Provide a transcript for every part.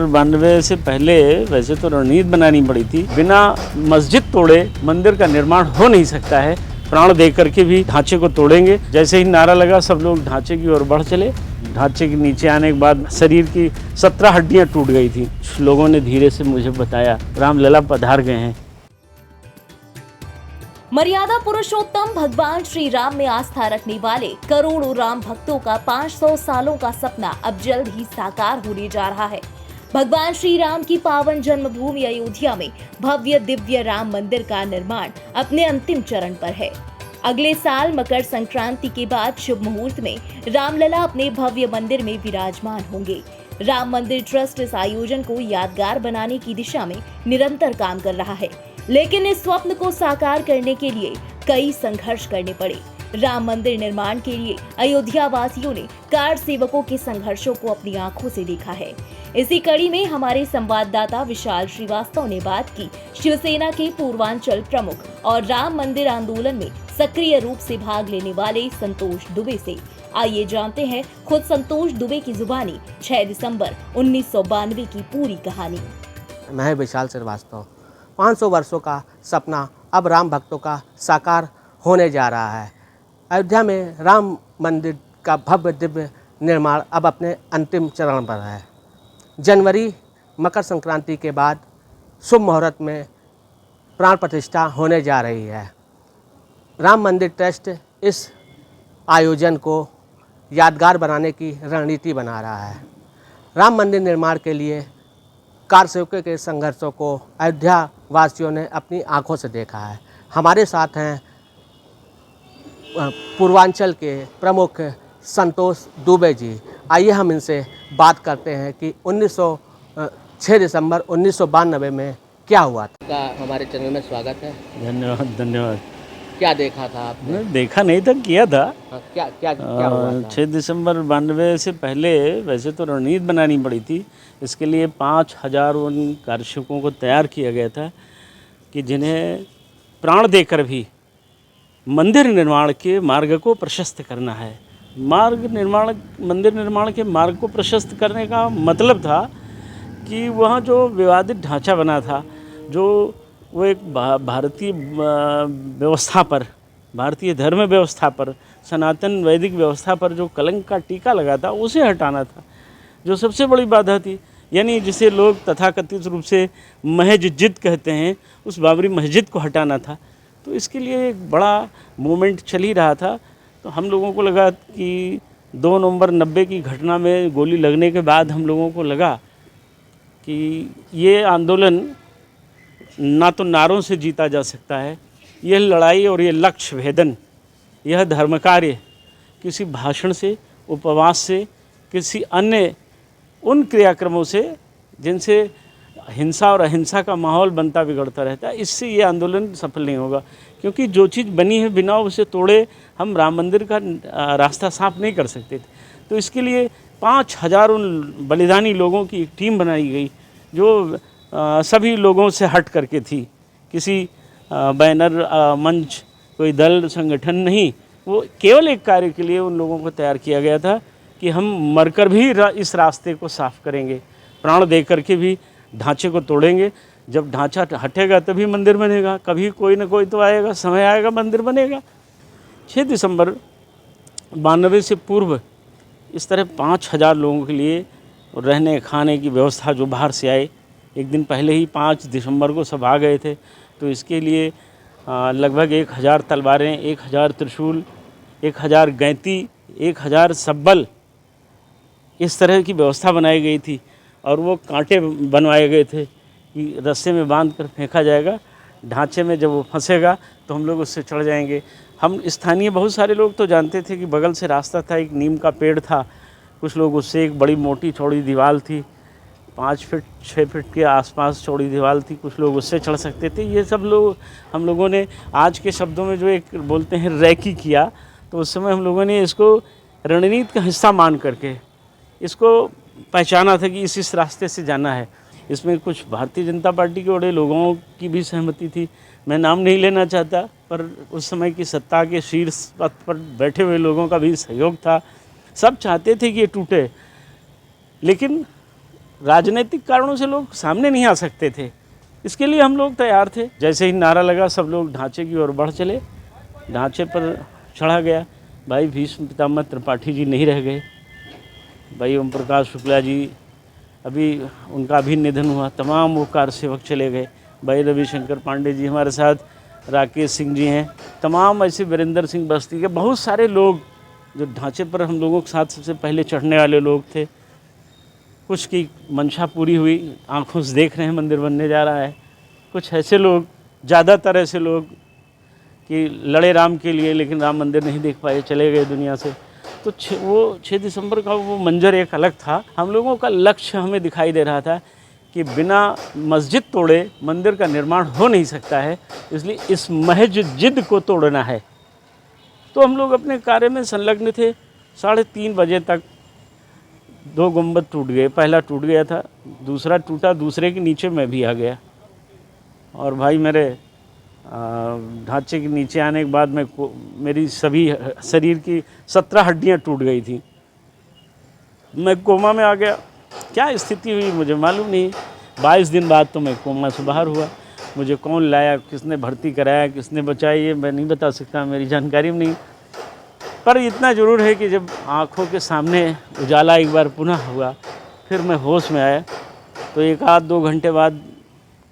92 से पहले वैसे तो रणनीति बनानी पड़ी थी। बिना मस्जिद तोड़े मंदिर का निर्माण हो नहीं सकता है। प्राण दे करके भी ढांचे को तोड़ेंगे। जैसे ही नारा लगा सब लोग ढांचे की ओर बढ़ चले। ढांचे के नीचे आने के बाद शरीर की 17 हड्डियां टूट गई थी। लोगों ने धीरे से मुझे बताया रामलला पधार गए हैं। मर्यादा पुरुषोत्तम भगवान श्री राम में आस्था रखने वाले करोड़ों राम भक्तों का 500 सालों का सपना अब जल्द ही साकार होने जा रहा है। भगवान श्री राम की पावन जन्मभूमि अयोध्या में भव्य दिव्य राम मंदिर का निर्माण अपने अंतिम चरण पर है। अगले साल मकर संक्रांति के बाद शुभ मुहूर्त में रामलला अपने भव्य मंदिर में विराजमान होंगे। राम मंदिर ट्रस्ट इस आयोजन को यादगार बनाने की दिशा में निरंतर काम कर रहा है, लेकिन इस स्वप्न को साकार करने के लिए कई संघर्ष करने पड़े। राम मंदिर निर्माण के लिए अयोध्या वासियों ने कार सेवकों के संघर्षों को अपनी आंखों से देखा है। इसी कड़ी में हमारे संवाददाता विशाल श्रीवास्तव ने बात की शिवसेना के पूर्वांचल प्रमुख और राम मंदिर आंदोलन में सक्रिय रूप से भाग लेने वाले संतोष दुबे से। आइए जानते हैं खुद संतोष दुबे की जुबानी 6 दिसंबर 1992 की पूरी कहानी। मैं विशाल श्रीवास्तव। 500 वर्षों का सपना अब राम भक्तों का साकार होने जा रहा है। अयोध्या में राम मंदिर का भव्य दिव्य निर्माण अब अपने अंतिम चरण पर है। जनवरी मकर संक्रांति के बाद शुभ मुहूर्त में प्राण प्रतिष्ठा होने जा रही है। राम मंदिर ट्रस्ट इस आयोजन को यादगार बनाने की रणनीति बना रहा है। राम मंदिर निर्माण के लिए कार सेवकों के संघर्षों को अयोध्या वासियों ने अपनी आंखों से देखा है। हमारे साथ हैं पूर्वांचल के प्रमुख संतोष दुबे जी। आइए हम इनसे बात करते हैं कि 6 दिसंबर 1992 में क्या हुआ था। हमारे चैनल में स्वागत है। धन्यवाद धन्यवाद। क्या देखा था आपने? देखा नहीं था, किया था। क्या हुआ था? 6 दिसंबर 92 से पहले वैसे तो रणनीति बनानी पड़ी थी। इसके लिए 5000 उन कार्यशकों को तैयार किया गया था कि जिन्हें प्राण देकर भी मंदिर निर्माण के मार्ग को प्रशस्त करना है। मंदिर निर्माण के मार्ग को प्रशस्त करने का मतलब था कि वहाँ जो विवादित ढांचा बना था, जो वो एक भारतीय व्यवस्था पर, भारतीय धर्म व्यवस्था पर, सनातन वैदिक व्यवस्था पर जो कलंक का टीका लगा था, उसे हटाना था, जो सबसे बड़ी बाधा थी। यानी जिसे लोग तथाकथित रूप से महजिद कहते हैं, उस बाबरी मस्जिद को हटाना था। तो इसके लिए एक बड़ा मूवमेंट चल ही रहा था। तो हम लोगों को लगा कि 2 नवंबर 90 की घटना में गोली लगने के बाद हम लोगों को लगा कि ये आंदोलन ना तो नारों से जीता जा सकता है, यह लड़ाई और ये लक्ष्य भेदन, यह धर्म कार्य किसी भाषण से, उपवास से, किसी अन्य उन क्रियाक्रमों से जिनसे हिंसा और अहिंसा का माहौल बनता बिगड़ता रहता है, इससे ये आंदोलन सफल नहीं होगा। क्योंकि जो चीज़ बनी है बिना उसे तोड़े हम राम मंदिर का रास्ता साफ नहीं कर सकते थे। तो इसके लिए 5000 उन बलिदानी लोगों की एक टीम बनाई गई, जो सभी लोगों से हट करके थी। किसी बैनर मंच, कोई दल संगठन नहीं, वो केवल एक कार्य के लिए उन लोगों को तैयार किया गया था कि हम मरकर भी इस रास्ते को साफ करेंगे, प्राण दे करके भी ढांचे को तोड़ेंगे। जब ढांचा हटेगा तभी मंदिर बनेगा, कभी कोई ना कोई तो आएगा, समय आएगा, मंदिर बनेगा। 6 दिसंबर 92 से पूर्व इस तरह 5000 लोगों के लिए रहने खाने की व्यवस्था, जो बाहर से आए, एक दिन पहले ही 5 दिसंबर को सब आ गए थे। तो इसके लिए लगभग 1000 तलवारें, 1000 त्रिशूल, 1000 गैंती, 1000 सब्बल, इस तरह की व्यवस्था बनाई गई थी। और वो कांटे बनवाए गए थे कि रस्से में बांध कर फेंका जाएगा, ढांचे में जब वो फंसेगा तो हम लोग उससे चढ़ जाएंगे। हम स्थानीय बहुत सारे लोग तो जानते थे कि बगल से रास्ता था, एक नीम का पेड़ था, कुछ लोग उससे, एक बड़ी मोटी चौड़ी दीवार थी, 5 फीट 6 फीट के आसपास चौड़ी दीवार थी, कुछ लोग उससे चढ़ सकते थे। ये सब लोग, हम लोगों ने आज के शब्दों में जो एक बोलते हैं रैकी किया, तो उस समय हम लोगों ने इसको रणनीति का हिस्सा मान करके इसको पहचाना था कि इस रास्ते से जाना है। इसमें कुछ भारतीय जनता पार्टी के बड़े लोगों की भी सहमति थी। मैं नाम नहीं लेना चाहता, पर उस समय की सत्ता के शीर्ष पद पर बैठे हुए लोगों का भी सहयोग था। सब चाहते थे कि ये टूटे, लेकिन राजनीतिक कारणों से लोग सामने नहीं आ सकते थे। इसके लिए हम लोग तैयार थे। जैसे ही नारा लगा सब लोग ढांचे की ओर बढ़ चले। ढांचे पर चढ़ा गया। भाई भीष्म पितामह त्रिपाठी जी नहीं रह गए। भाई ओम प्रकाश शुक्ला जी अभी उनका भी निधन हुआ। तमाम वो कार सेवक चले गए। भाई रविशंकर पांडे जी हमारे साथ, राकेश सिंह जी हैं, तमाम ऐसे वीरेंद्र सिंह बस्ती के बहुत सारे लोग जो ढांचे पर हम लोगों के साथ सबसे पहले चढ़ने वाले लोग थे। कुछ की मंशा पूरी हुई, आंखों से देख रहे हैं मंदिर बनने जा रहा है। कुछ ऐसे लोग, ज़्यादातर ऐसे लोग कि लड़े राम के लिए लेकिन राम मंदिर नहीं देख पाए, चले गए दुनिया से। तो वो 6 दिसंबर का वो मंजर एक अलग था। हम लोगों का लक्ष्य हमें दिखाई दे रहा था कि बिना मस्जिद तोड़े मंदिर का निर्माण हो नहीं सकता है, इसलिए इस महज जिद को तोड़ना है। तो हम लोग अपने कार्य में संलग्न थे। 3:30 बजे तक 2 गुंबद टूट गए। पहला टूट गया था, दूसरा टूटा, दूसरे के नीचे मैं भी आ गया। और भाई मेरे ढांचे के नीचे आने के बाद मेरी सभी शरीर की 17 हड्डियां टूट गई थी। मैं कोमा में आ गया। क्या स्थिति हुई मुझे मालूम नहीं। 22 दिन बाद तो मैं कोमा से बाहर हुआ। मुझे कौन लाया, किसने भर्ती कराया, किसने बचाया, ये मैं नहीं बता सकता, मेरी जानकारी में नहीं। पर इतना ज़रूर है कि जब आँखों के सामने उजाला एक बार पुनः हुआ, फिर मैं होश में आया, तो 1-2 घंटे बाद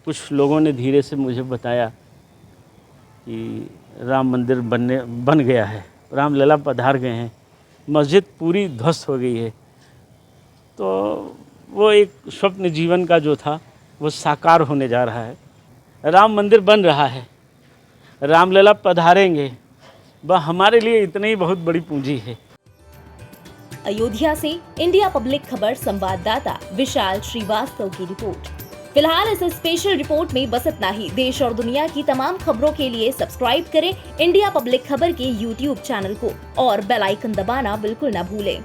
कुछ लोगों ने धीरे से मुझे बताया कि राम मंदिर बन गया है, रामलला पधार गए हैं, मस्जिद पूरी ध्वस्त हो गई है। तो वो एक स्वप्न जीवन का जो था वो साकार होने जा रहा है। राम मंदिर बन रहा है, रामलला पधारेंगे, वह हमारे लिए इतनी ही बहुत बड़ी पूंजी है। अयोध्या से इंडिया पब्लिक खबर संवाददाता विशाल श्रीवास्तव की रिपोर्ट। फिलहाल इस स्पेशल रिपोर्ट में बस इतना ही। देश और दुनिया की तमाम खबरों के लिए सब्सक्राइब करें इंडिया पब्लिक खबर के YouTube चैनल को और बेल आइकन दबाना बिल्कुल न भूलें।